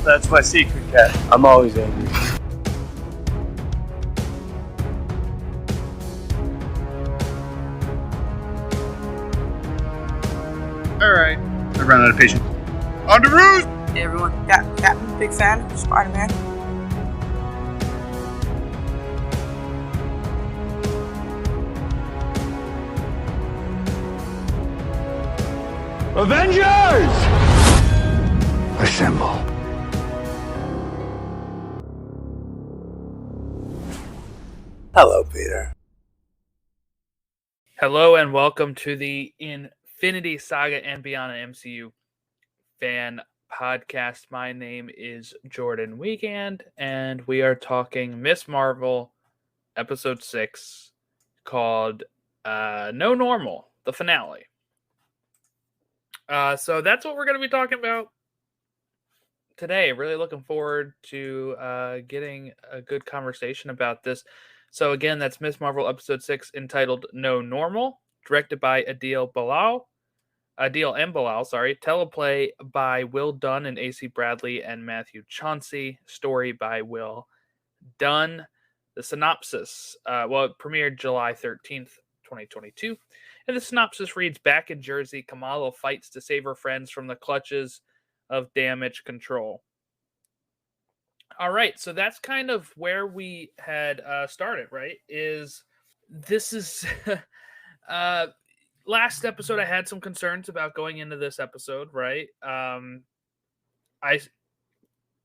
That's my secret, cat. I'm always angry. Alright. I ran out of patience. On the roost! Hey everyone, Captain, big fan of Spider-Man. Avengers! Assemble. Hello, Peter. Hello and welcome to the Infinity Saga and Beyond MCU fan podcast. My name is Jordan Weekend, and we are talking Miss Marvel episode 6 called No Normal, the finale. So that's what we're going to be talking about today. Really looking forward to getting a good conversation about this. So again, that's Miss Marvel episode 6 entitled No Normal, directed by Adil and Bilall, Teleplay by Will Dunn and AC Bradley and Matthew Chauncey. Story by Will Dunn. The synopsis, it premiered July 13th, 2022. And the synopsis reads, back in Jersey, Kamala fights to save her friends from the clutches of damage control. All right, so that's kind of where we had started, right? This is... last episode, I had some concerns about going into this episode, right? I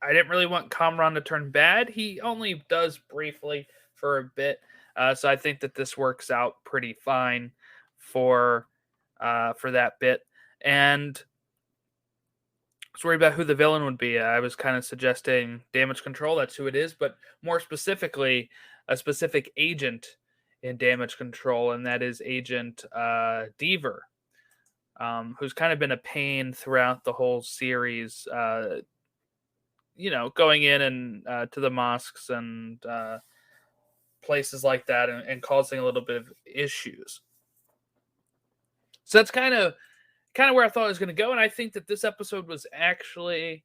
didn't really want Kamran to turn bad. He only does briefly for a bit, so I think that this works out pretty fine for that bit. And I was worried about who the villain would be. I was kind of suggesting Damage Control. That's who it is, but more specifically, a specific agent in Damage Control, and that is Agent Deaver, who's kind of been a pain throughout the whole series. Going in and to the mosques and places like that, and causing a little bit of issues. So that's kind of where I thought it was going to go, and I think that this episode was actually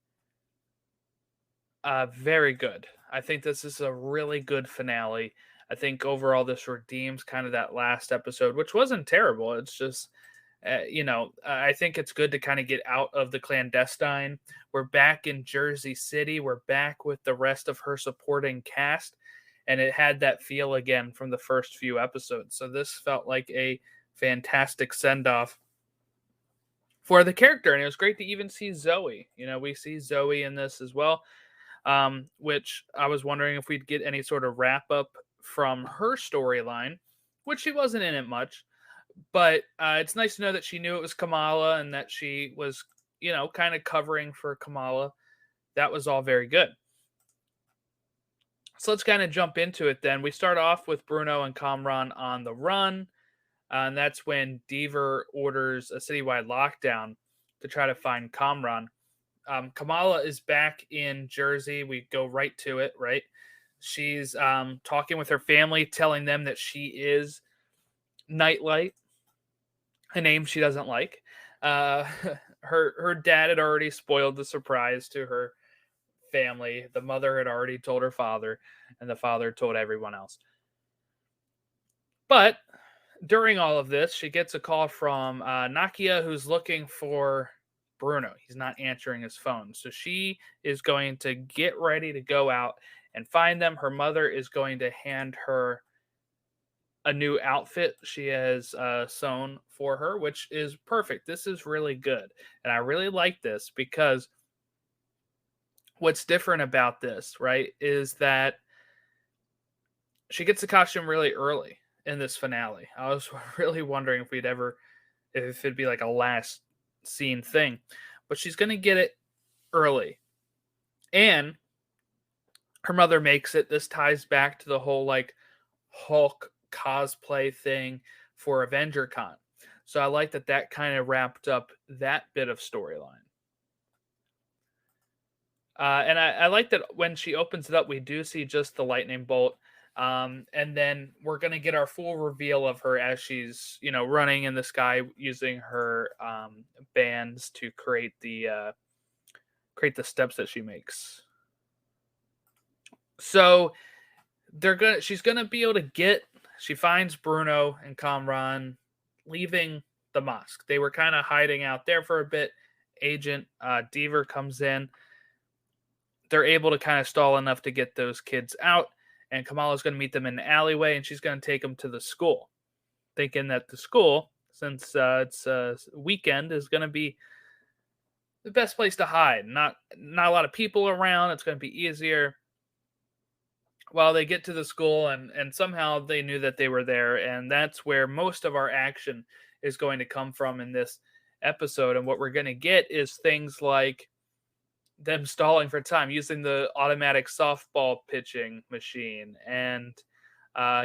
very good. I think this is a really good finale. I think overall this redeems kind of that last episode, which wasn't terrible. It's just, I think it's good to kind of get out of the clandestine. We're back in Jersey City. We're back with the rest of her supporting cast, and it had that feel again from the first few episodes. So this felt like a fantastic send-off for the character, and it was great to even see Zoe. We see Zoe in this as well, which I was wondering if we'd get any sort of wrap-up from her storyline, which she wasn't in it much, but it's nice to know that she knew it was Kamala and that she was, kind of covering for Kamala. That was all very good. So let's kind of jump into it then. We start off with Bruno and Kamran on the run. And that's when Deaver orders a citywide lockdown to try to find Kamran. Kamala is back in Jersey. We go right to it, right? She's talking with her family, telling them that she is Nightlight, a name she doesn't like. Her dad had already spoiled the surprise to her family. The mother had already told her father, and the father told everyone else. But during all of this, she gets a call from Nakia, who's looking for Bruno. He's not answering his phone. So she is going to get ready to go out and find them. Her mother is going to hand her a new outfit she has sewn for her, which is perfect. This is really good. And I really like this because what's different about this, right, is that she gets the costume really early in this finale. I was really wondering if it'd be like a last scene thing, but she's going to get it early. And her mother makes it. This ties back to the whole like Hulk cosplay thing for AvengerCon. So I like that kind of wrapped up that bit of storyline. And I like that when she opens it up, we do see just the lightning bolt. And then we're going to get our full reveal of her as she's, running in the sky using her bands to create the create the steps that she makes. So she's gonna be able to she finds Bruno and Kamran leaving the mosque. They were kind of hiding out there for a bit. Agent Deaver comes in. They're able to kind of stall enough to get those kids out, and Kamala's going to meet them in the alleyway, and she's going to take them to the school, thinking that the school, since it's a weekend, is going to be the best place to hide. Not a lot of people around. It's going to be easier. Well, they get to the school, and somehow they knew that they were there, and that's where most of our action is going to come from in this episode. And what we're going to get is things like them stalling for time, using the automatic softball pitching machine, and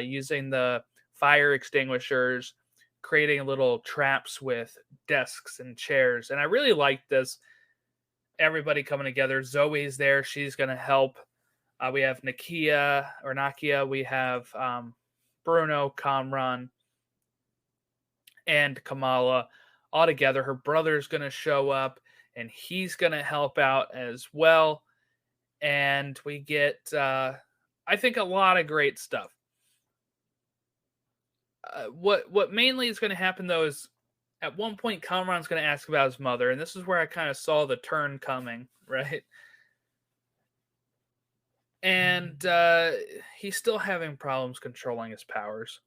using the fire extinguishers, creating little traps with desks and chairs. And I really like this. Everybody coming together. Zoe's there. She's going to help. We have Nakia. We have Bruno, Kamran, and Kamala all together. Her brother's going to show up, and he's going to help out as well. And we get, I think, a lot of great stuff. What mainly is going to happen, though, is at one point, Kamran's going to ask about his mother. And this is where I kind of saw the turn coming, right? And he's still having problems controlling his powers.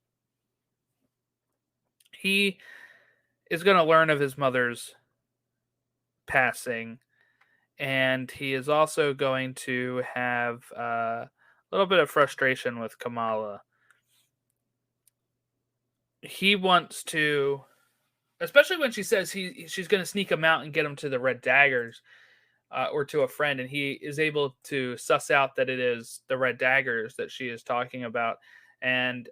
He is going to learn of his mother's passing, and he is also going to have a little bit of frustration with Kamala. He wants to, especially when she says she's going to sneak him out and get him to the Red Daggers, or to a friend, and he is able to suss out that it is the Red Daggers that she is talking about. And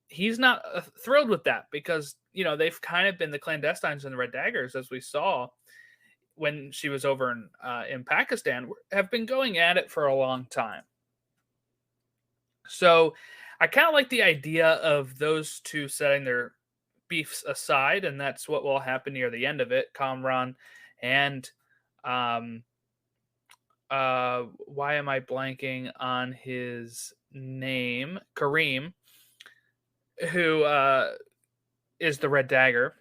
he's not thrilled with that, because, they've kind of been the clandestines and the Red Daggers, as we saw when she was over in Pakistan, have been going at it for a long time. So I kind of like the idea of those two setting their beefs aside, and that's what will happen near the end of it. Kamran and why am I blanking on his name? Kareem, who is the Red Dagger,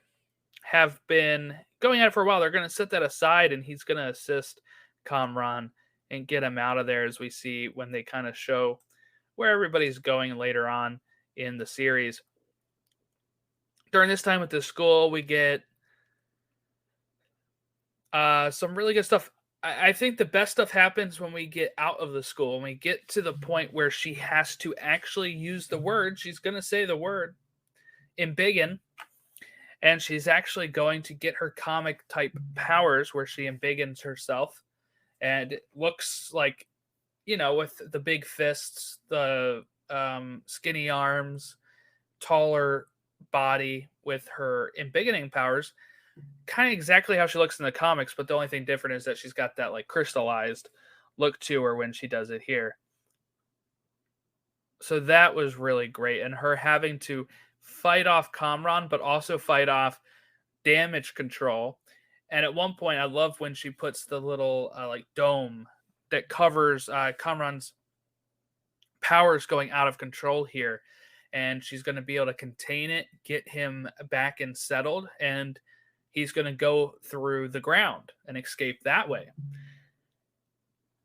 have been going at it for a while. They're going to set that aside, and he's going to assist Kamran and get him out of there, as we see when they kind of show where everybody's going later on in the series. During this time at the school, we get some really good stuff. I think the best stuff happens when we get out of the school, when we get to the point where she has to actually use the word. She's going to say the word embiggen, and she's actually going to get her comic type powers where she embiggens herself, and it looks like, with the big fists, the skinny arms, taller body with her embiggening powers, kind of exactly how she looks in the comics, but the only thing different is that she's got that like crystallized look to her when she does it here. So that was really great, and her having to fight off Kamran, but also fight off damage control. And at one point, I love when she puts the little like dome that covers Kamran's powers going out of control here, and she's going to be able to contain it, get him back and settled, and he's going to go through the ground and escape that way.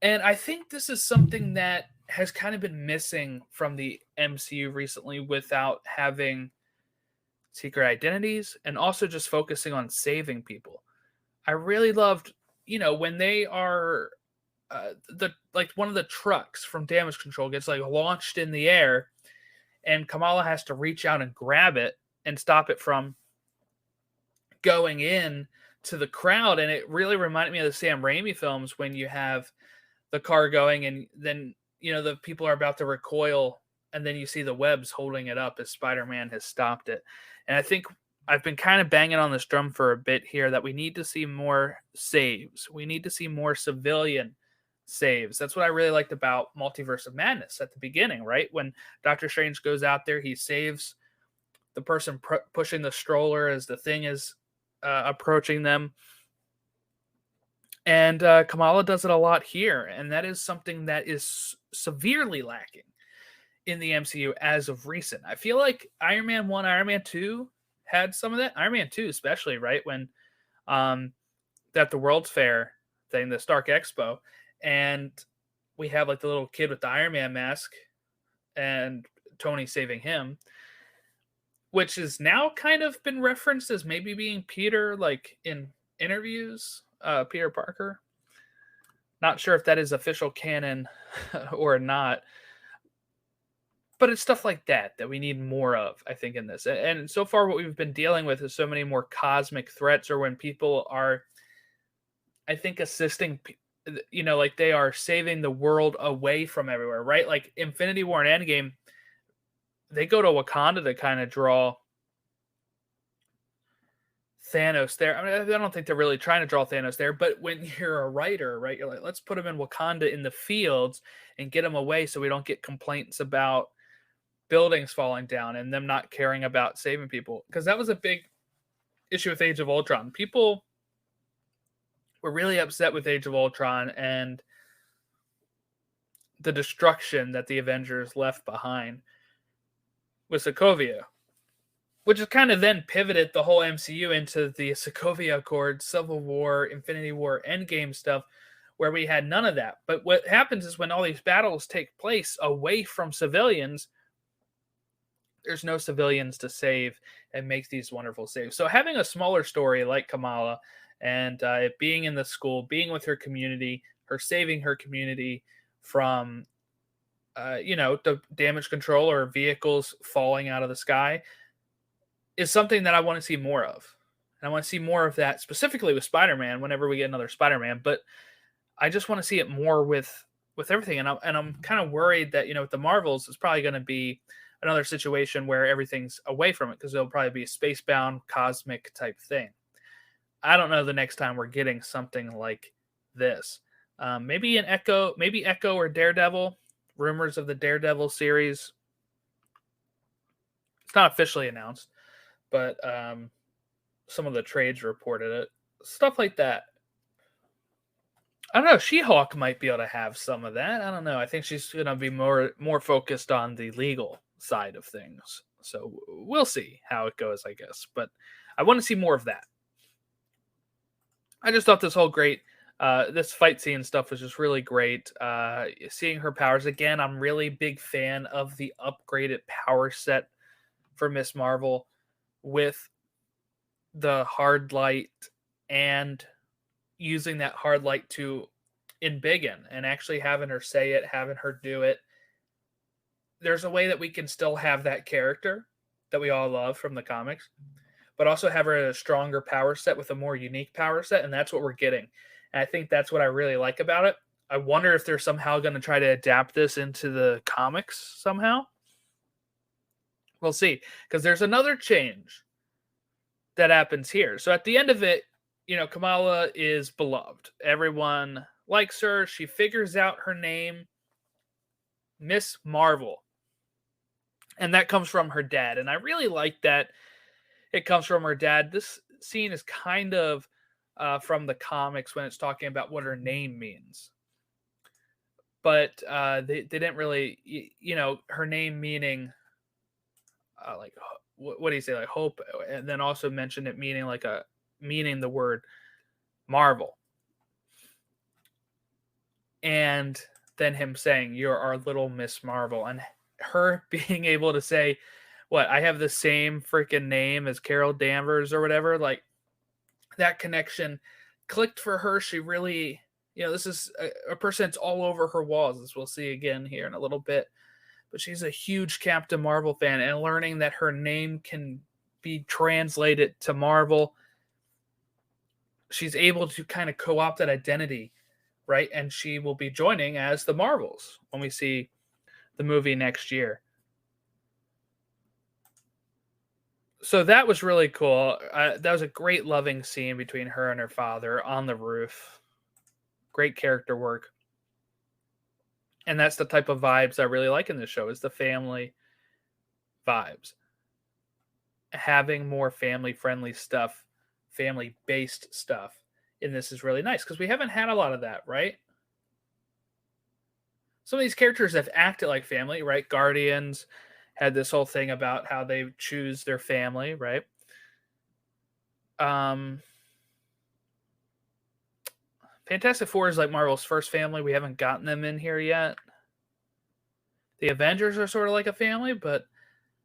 And I think this is something that has kind of been missing from the MCU recently, without having secret identities and also just focusing on saving people. I really loved, when they are one of the trucks from damage control gets like launched in the air, and Kamala has to reach out and grab it and stop it from going in to the crowd. And it really reminded me of the Sam Raimi films, when you have the car going and then, the people are about to recoil, and then you see the webs holding it up as Spider-Man has stopped it. And I think I've been kind of banging on this drum for a bit here that we need to see more saves. We need to see more civilian saves. That's what I really liked about Multiverse of Madness at the beginning, right? When Doctor Strange goes out there, he saves the person pushing the stroller as the Thing is approaching them. And Kamala does it a lot here, and that is something that is severely lacking in the MCU as of recent. I feel like Iron Man 1, Iron Man 2 had some of that. Iron Man 2 especially, right? When at the World's Fair thing, the Stark Expo, and we have like the little kid with the Iron Man mask and Tony saving him, which has now kind of been referenced as maybe being Peter, like in interviews, Peter Parker. Not sure if that is official canon or not, but it's stuff like that that we need more of, I think, in this. And so far, what we've been dealing with is so many more cosmic threats, or when people are, I think, assisting, like they are saving the world away from everywhere, right? Like Infinity War and Endgame, they go to Wakanda to kind of draw Thanos there. I mean, I don't think they're really trying to draw Thanos there, but when you're a writer, right, you're like, let's put him in Wakanda in the fields and get him away so we don't get complaints about buildings falling down and them not caring about saving people. Because that was a big issue with Age of Ultron. People were really upset with Age of Ultron and the destruction that the Avengers left behind with Sokovia, which has kind of then pivoted the whole MCU into the Sokovia Accords, Civil War, Infinity War, Endgame stuff, where we had none of that. But what happens is when all these battles take place away from civilians, there's no civilians to save and make these wonderful saves. So having a smaller story like Kamala and being in the school, being with her community, her saving her community from, the damage control or vehicles falling out of the sky is something that I want to see more of. And I want to see more of that specifically with Spider-Man whenever we get another Spider-Man. But I just want to see it more with everything. And I'm kind of worried that, with the Marvels, it's probably going to be another situation where everything's away from it because it'll probably be a space-bound, cosmic type thing. I don't know the next time we're getting something like this. Maybe Echo or Daredevil. Rumors of the Daredevil series. It's not officially announced, but some of the trades reported it. Stuff like that. I don't know. She-Hulk might be able to have some of that. I don't know. I think she's going to be more focused on the legal side of things. So we'll see how it goes, I guess. But I want to see more of that. I just thought this fight scene stuff was just really great. Seeing her powers again, I'm really big fan of the upgraded power set for Miss Marvel with the hard light and using that hard light to embiggen and actually having her say it, having her do it. There's a way that we can still have that character that we all love from the comics, but also have her at a stronger power set with a more unique power set, and that's what we're getting. And I think that's what I really like about it. I wonder if they're somehow going to try to adapt this into the comics somehow. We'll see, because there's another change that happens here. So at the end of it, Kamala is beloved. Everyone likes her. She figures out her name, Miss Marvel. And that comes from her dad. And I really like that it comes from her dad. This scene is kind of from the comics when it's talking about what her name means. But they didn't really, her name meaning like, what do you say? Like hope. And then also mentioned it meaning meaning the word Marvel. And then him saying, "You're our little Miss Marvel." And her being able to say, I have the same freaking name as Carol Danvers or whatever. Like, that connection clicked for her. She really, this is a person that's all over her walls, as we'll see again here in a little bit. But she's a huge Captain Marvel fan, and learning that her name can be translated to Marvel, she's able to kind of co-opt that identity, right? And she will be joining as the Marvels when we see the movie next year. So that was really cool. That was a great loving scene between her and her father on the roof. Great character work. And that's the type of vibes I really like in this show, is the family vibes. Having more family-friendly stuff, family-based stuff in this is really nice because we haven't had a lot of that, right? Some of these characters have acted like family, right? Guardians had this whole thing about how they choose their family, right? Fantastic Four is like Marvel's first family. We haven't gotten them in here yet. The Avengers are sort of like a family, but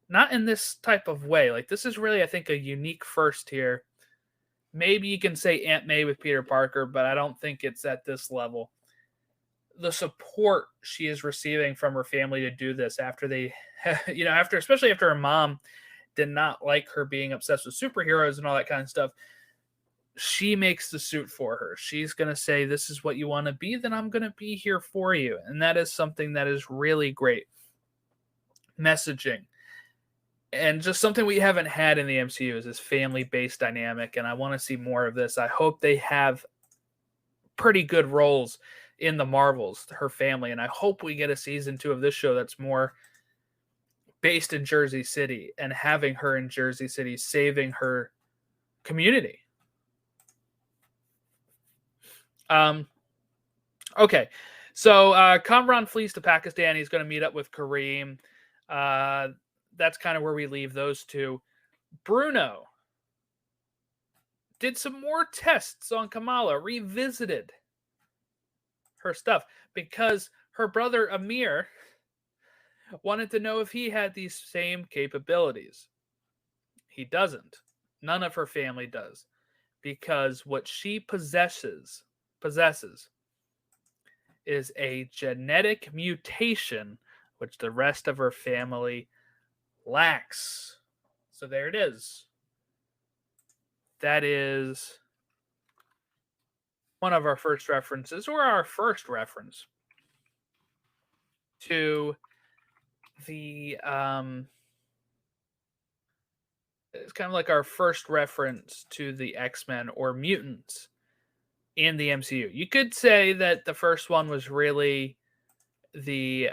not in this type of way. Like, this is really, I think, a unique first here. Maybe you can say Aunt May with Peter Parker, but I don't think it's at this level. The support she is receiving from her family to do this after they, especially after her mom did not like her being obsessed with superheroes and all that kind of stuff. She makes the suit for her. She's going to say, this is what you want to be, then I'm going to be here for you. And that is something that is really great messaging. And just something we haven't had in the MCU is this family-based dynamic. And I want to see more of this. I hope they have pretty good roles in the Marvels, her family. And I hope we get a season 2 of this show that's more based in Jersey City and having her in Jersey City, saving her community. Okay, so Kamran flees to Pakistan. He's going to meet up with Kareem. That's kind of where we leave those two. Bruno did some more tests on Kamala, revisited her stuff because her brother Amir wanted to know if he had these same capabilities. He doesn't. None of her family does, because what she possesses is a genetic mutation which the rest of her family lacks. So there it is. That is one of our first references, or our first reference to the it's kind of like our first reference to the X-Men or mutants in the MCU. You could say that the first one was really the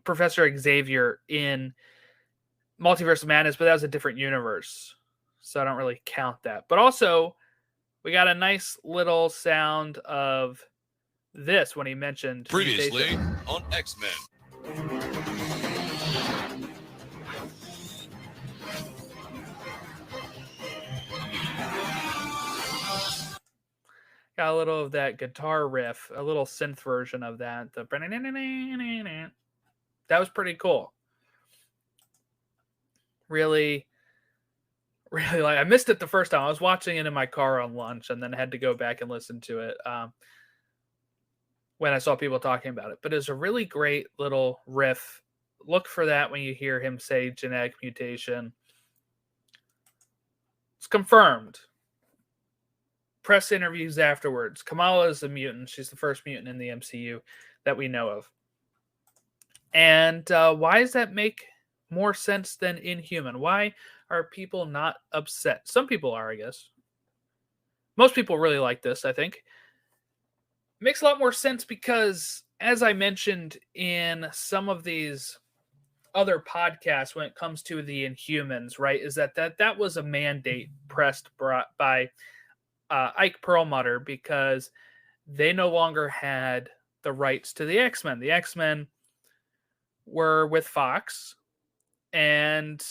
Professor Xavier in Multiverse of Madness, but that was a different universe, so I don't really count that. But also, we got a nice little sound of this when he mentioned previously on X-Men. Got a little of that guitar riff, a little synth version of that. That was pretty cool. Really, really like. I missed it the first time. I was watching it in my car on lunch, and then had to go back and listen to it when I saw people talking about it. But it's a really great little riff. Look for that when you hear him say genetic mutation. It's confirmed. Press interviews afterwards. Kamala is a mutant. She's the first mutant in the MCU that we know of. And why does that make more sense than Inhuman? Why are people not upset? Some people are, I guess. Most people really like this, I think. It makes a lot more sense because, as I mentioned in some of these other podcasts when it comes to the Inhumans, right, is that was a mandate pressed by Ike Perlmutter because they no longer had the rights to the X-Men. The X-Men were with Fox, and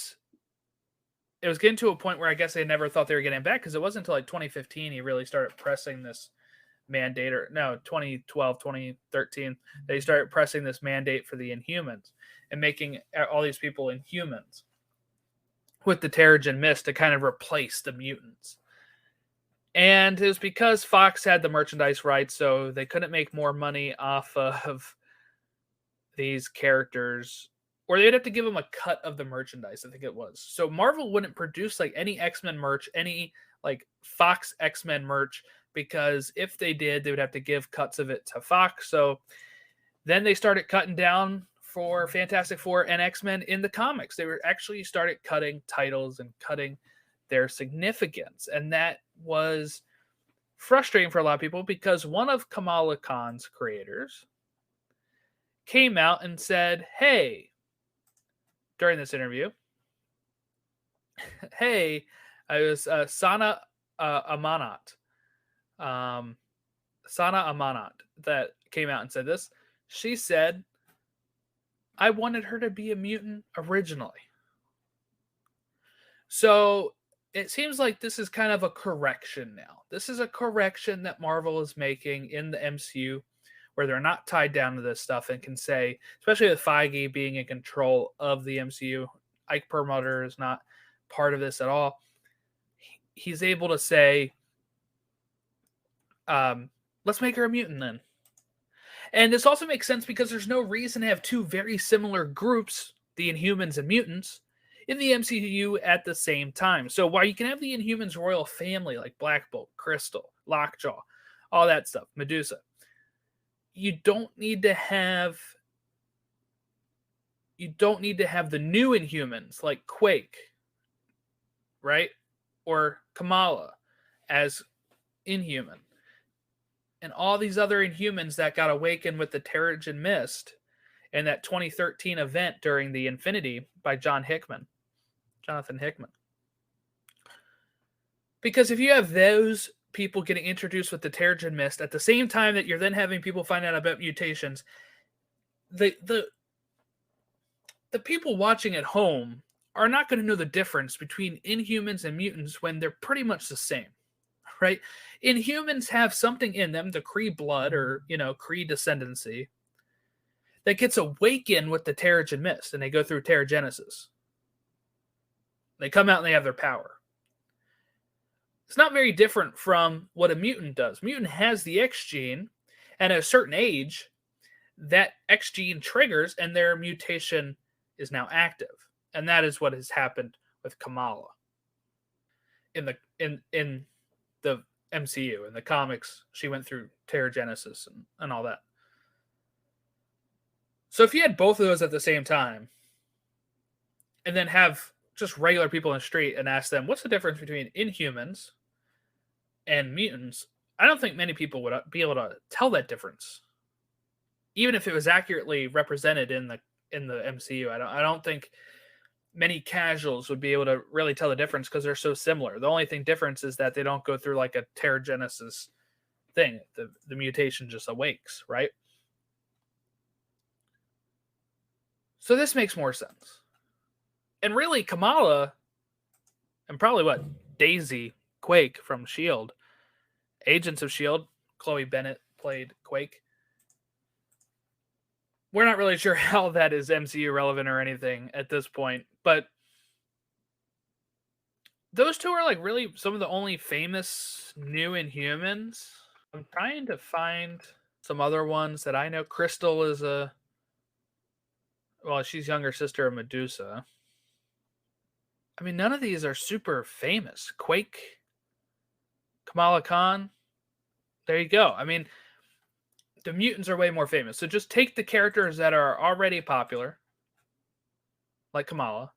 it was getting to a point where I guess they never thought they were getting back, because it wasn't until like 2015 he really started pressing this mandate, or no, 2012, 2013, they started pressing this mandate for the Inhumans and making all these people Inhumans with the Terrigen Mist to kind of replace the mutants. And it was because Fox had the merchandise rights, so they couldn't make more money off of these characters, or they'd have to give them a cut of the merchandise, I think it was. So Marvel wouldn't produce like any X-Men merch, any like Fox X-Men merch, because if they did, they would have to give cuts of it to Fox. So then they started cutting down for Fantastic Four and X-Men in the comics. They were actually started cutting titles and cutting their significance. And that was frustrating for a lot of people, because one of Kamala Khan's creators came out and said, hey, during this interview, hey, I was Sana Amanat, Sana Amanat, that came out and said this. She said, I wanted her to be a mutant originally. So it seems like this is kind of a correction now. This is a correction that Marvel is making in the MCU where they're not tied down to this stuff and can say, especially with Feige being in control of the MCU, Ike Perlmutter is not part of this at all. He's able to say, let's make her a mutant then. And this also makes sense because there's no reason to have two very similar groups, the Inhumans and mutants, in the MCU at the same time. So while you can have the Inhumans royal family like Black Bolt, Crystal, Lockjaw, all that stuff, Medusa, you don't need to have the new Inhumans like Quake, right? Or Kamala as Inhuman. And all these other Inhumans that got awakened with the Terrigen Mist in that 2013 event during the Infinity by Jonathan Hickman. Because if you have those people getting introduced with the Terrigen Mist at the same time that you're then having people find out about mutations, the people watching at home are not going to know the difference between Inhumans and mutants when they're pretty much the same. Right? Inhumans have something in them, the Kree blood or, Kree descendancy, that gets awakened with the Terrigen Mist, and they go through Terrigenesis. They come out and they have their power. It's not very different from what a mutant does. Mutant has the X gene, and at a certain age, that X gene triggers, and their mutation is now active. And that is what has happened with Kamala. In the MCU, in the comics, she went through Terrigenesis and all that. So if you had both of those at the same time, and then have just regular people in the street and ask them, what's the difference between Inhumans and mutants? I don't think many people would be able to tell that difference, even if it was accurately represented in the MCU. I don't think many casuals would be able to really tell the difference because they're so similar. The only difference is that they don't go through like a Terrigenesis thing. The mutation just awakes, right? So this makes more sense. And really, Kamala, and probably Daisy Quake from S.H.I.E.L.D., Agents of S.H.I.E.L.D., Chloe Bennett played Quake. We're not really sure how that is MCU relevant or anything at this point, but those two are like really some of the only famous new Inhumans. I'm trying to find some other ones that I know. Crystal is she's younger sister of Medusa. I mean, none of these are super famous. Quake, Kamala Khan. There you go. I mean, the mutants are way more famous. So just take the characters that are already popular, like Kamala,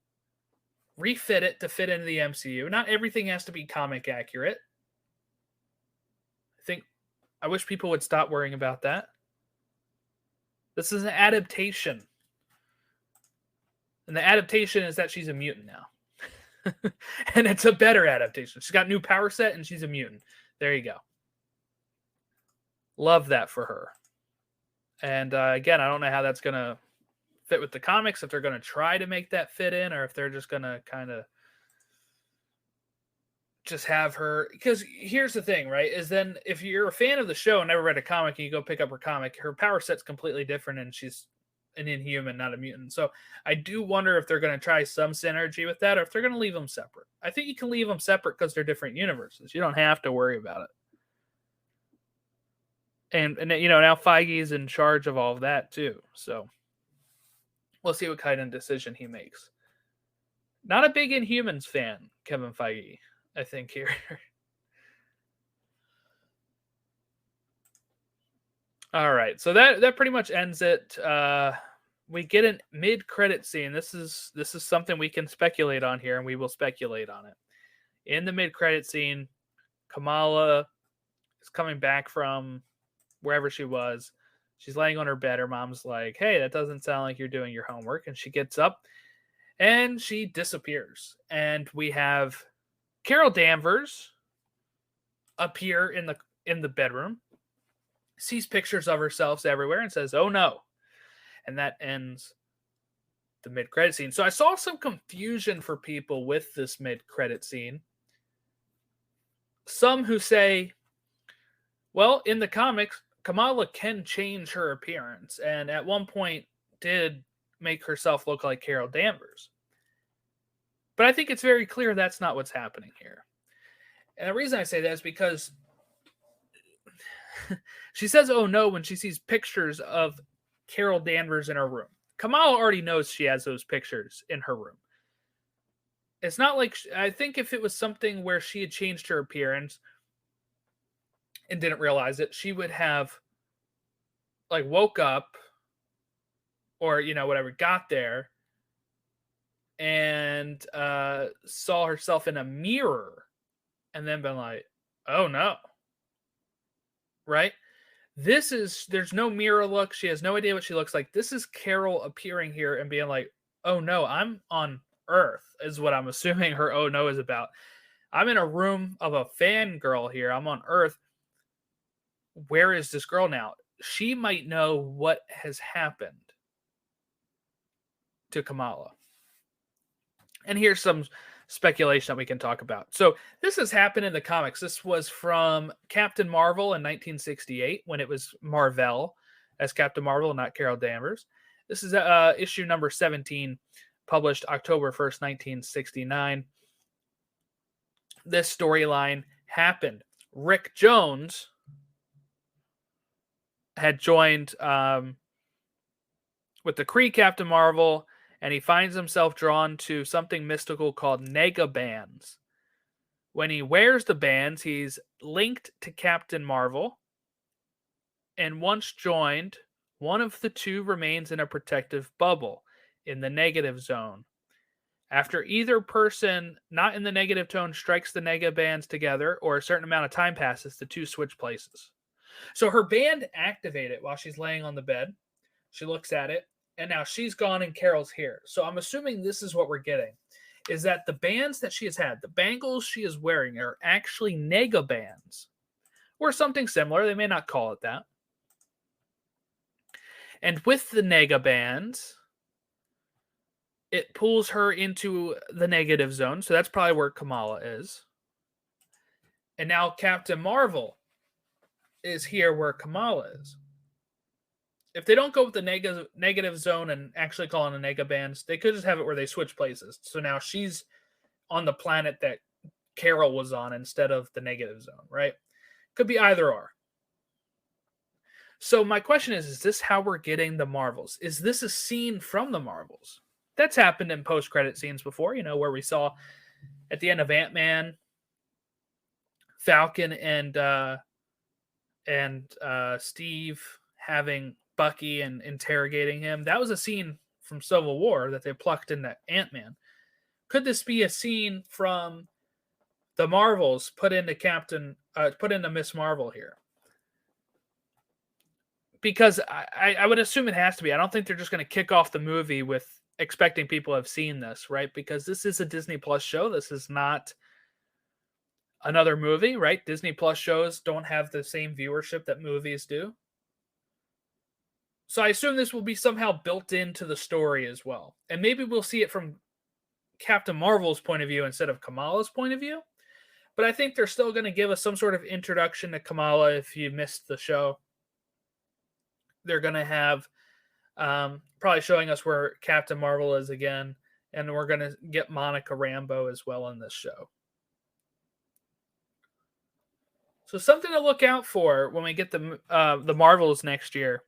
refit it to fit into the MCU. Not everything has to be comic accurate. I wish people would stop worrying about that. This is an adaptation. And the adaptation is that she's a mutant now. And it's a better adaptation. She's got new power set and she's a mutant. There you go. Love that for her. And again, I don't know how that's going to fit with the comics, if they're going to try to make that fit in, or if they're just going to kind of just have her. Because here's the thing, right? Is then if you're a fan of the show and never read a comic and you go pick up her comic, her power set's completely different and she's an Inhuman, not a mutant. So I do wonder if they're going to try some synergy with that, or if they're going to leave them separate. I think you can leave them separate because they're different universes. You don't have to worry about it. And now Feige's in charge of all of that too. So we'll see what kind of decision he makes. Not a big Inhumans fan, Kevin Feige, I think here. All right, so that pretty much ends it. We get a mid-credit scene. This is something we can speculate on here, and we will speculate on it. In the mid-credit scene, Kamala is coming back from wherever she was. She's laying on her bed. Her mom's like, hey, that doesn't sound like you're doing your homework. And she gets up and she disappears. And we have Carol Danvers appear in the bedroom, sees pictures of herself everywhere, and says, "Oh no!" And that ends the mid-credit scene. So I saw some confusion for people with this mid-credit scene. Some who say, well, in the comics, Kamala can change her appearance, and at one point did make herself look like Carol Danvers. But I think it's very clear that's not what's happening here. And the reason I say that is because she says, "Oh no," when she sees pictures of Carol Danvers in her room. Kamala already knows she has those pictures in her room. It's not like, I think if it was something where she had changed her appearance and didn't realize it, she would have like woke up or, whatever, got there and saw herself in a mirror and then been like, "Oh no." Right? There's no mirror look. She has no idea what she looks like. This is Carol appearing here and being like, "Oh no, I'm on Earth," is what I'm assuming her "oh no" is about. I'm in a room of a fangirl here. I'm on Earth. Where is this girl now? She might know what has happened to Kamala. And here's some speculation that we can talk about. So this has happened in the comics. This was from Captain Marvel in 1968 when it was Marvel as Captain Marvel, not Carol Danvers. This is issue number 17, published October 1st, 1969. This storyline happened. Rick Jones had joined with the Kree Captain Marvel, and he finds himself drawn to something mystical called nega bands. When he wears the bands, he's linked to Captain Marvel, and once joined, one of the two remains in a protective bubble in the negative zone. After either person not in the negative zone strikes the nega bands together, or a certain amount of time passes, the two switch places. So her band activated while she's laying on the bed. She looks at it, and now she's gone and Carol's here. So I'm assuming this is what we're getting, is that the bands that she has had, the bangles she is wearing, are actually nega bands or something similar. They may not call it that. And with the nega bands, it pulls her into the negative zone. So that's probably where Kamala is. And now Captain Marvel is here where Kamala is. If they don't go with the negative zone and actually call in the nega bands, they could just have it where they switch places. So now she's on the planet that Carol was on instead of the negative zone, right? Could be either or. So my question is this how we're getting the Marvels? Is this a scene from the Marvels? That's happened in post-credit scenes before, where we saw at the end of Ant-Man, Falcon and Steve having Bucky and interrogating him. That was a scene from Civil War that they plucked into Ant-Man. Could this be a scene from the Marvels put into Miss Marvel here? Because I would assume it has to be. I don't think they're just going to kick off the movie with expecting people to have seen this, right? Because this is a Disney Plus show. This is not another movie, right? Disney Plus shows don't have the same viewership that movies do. So I assume this will be somehow built into the story as well. And maybe we'll see it from Captain Marvel's point of view instead of Kamala's point of view. But I think they're still going to give us some sort of introduction to Kamala if you missed the show. They're going to have probably showing us where Captain Marvel is again. And we're going to get Monica Rambeau as well in this show. So something to look out for when we get the Marvels next year.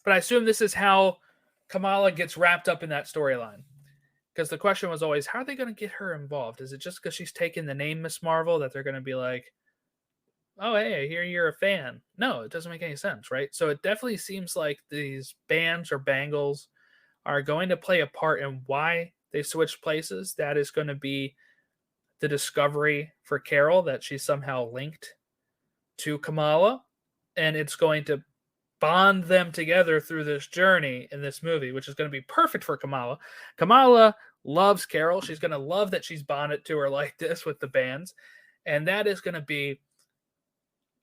But I assume this is how Kamala gets wrapped up in that storyline. Because the question was always, how are they going to get her involved? Is it just because she's taken the name Miss Marvel that they're going to be like, "Oh, hey, I hear you're a fan"? No, it doesn't make any sense, right? So it definitely seems like these bands or bangles are going to play a part in why they switched places. That is going to be the discovery for Carol that she's somehow linked to Kamala. And it's going to bond them together through this journey in this movie, which is going to be perfect for Kamala. Kamala loves Carol. She's going to love that she's bonded to her like this with the bands. And that is going to be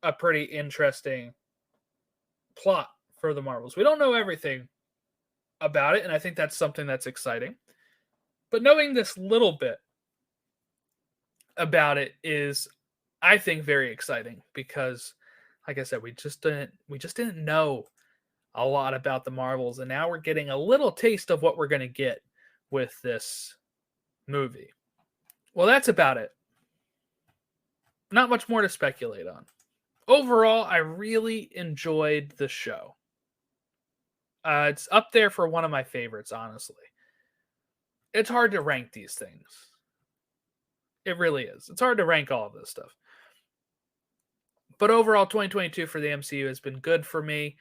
a pretty interesting plot for the Marvels. We don't know everything about it, and I think that's something that's exciting. But knowing this little bit about it is, I think, very exciting because, like I said, we just didn't know a lot about the Marvels, and now we're getting a little taste of what we're going to get with this movie. Well, that's about it. Not much more to speculate on. Overall, I really enjoyed the show. It's up there for one of my favorites, honestly. It's hard to rank these things. It really is. It's hard to rank all of this stuff. But overall, 2022 for the MCU has been good for me.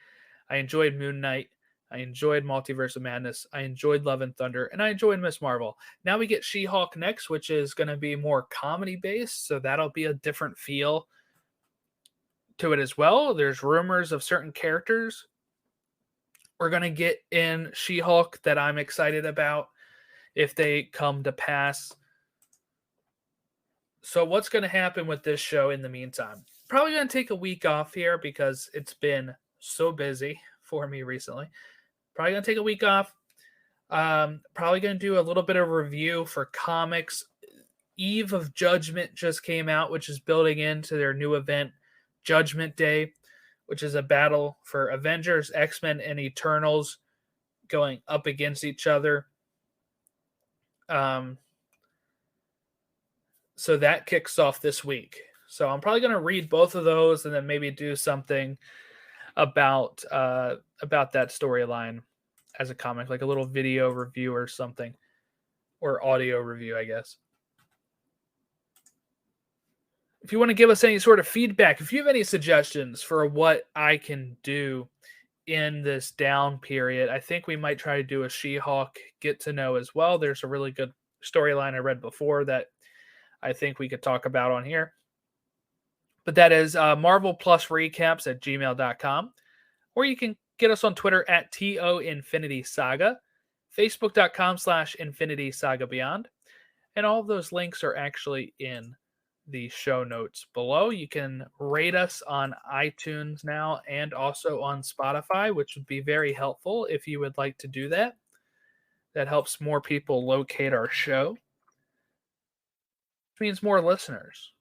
I enjoyed Moon Knight. I enjoyed Multiverse of Madness. I enjoyed Love and Thunder. And I enjoyed Miss Marvel. Now we get She-Hulk next, which is going to be more comedy-based. So that'll be a different feel to it as well. There's rumors of certain characters we're going to get in She-Hulk that I'm excited about if they come to pass. So what's going to happen with this show in the meantime? Probably going to take a week off here because it's been so busy for me recently. Probably going to take a week off. Probably going to do a little bit of review for comics. Eve of Judgment just came out, which is building into their new event, Judgment Day, which is a battle for Avengers, X-Men, and Eternals going up against each other. So that kicks off this week. So I'm probably going to read both of those and then maybe do something about that storyline as a comic, like a little video review or something, or audio review, I guess. If you want to give us any sort of feedback, if you have any suggestions for what I can do in this down period, I think we might try to do a She-Hulk get to know as well. There's a really good storyline I read before that I think we could talk about on here. But that is Marvel Plus Recaps at gmail.com. Or you can get us on Twitter at TOInfinitySaga, Facebook.com/Infinity Saga Beyond. And all of those links are actually in the show notes below. You can rate us on iTunes now and also on Spotify, which would be very helpful if you would like to do that. That helps more people locate our show. Which means more listeners.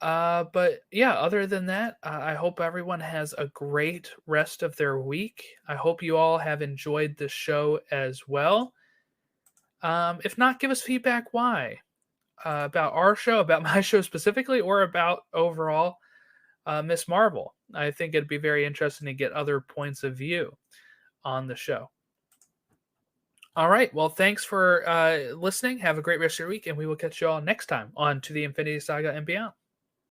But yeah, other than that, I hope everyone has a great rest of their week. I hope you all have enjoyed the show as well. If not, give us feedback why. About our show, about my show specifically, or about overall Miss Marvel. I think it'd be very interesting to get other points of view on the show. All right. Well, thanks for listening. Have a great rest of your week, and we will catch you all next time on To the Infinity Saga and Beyond.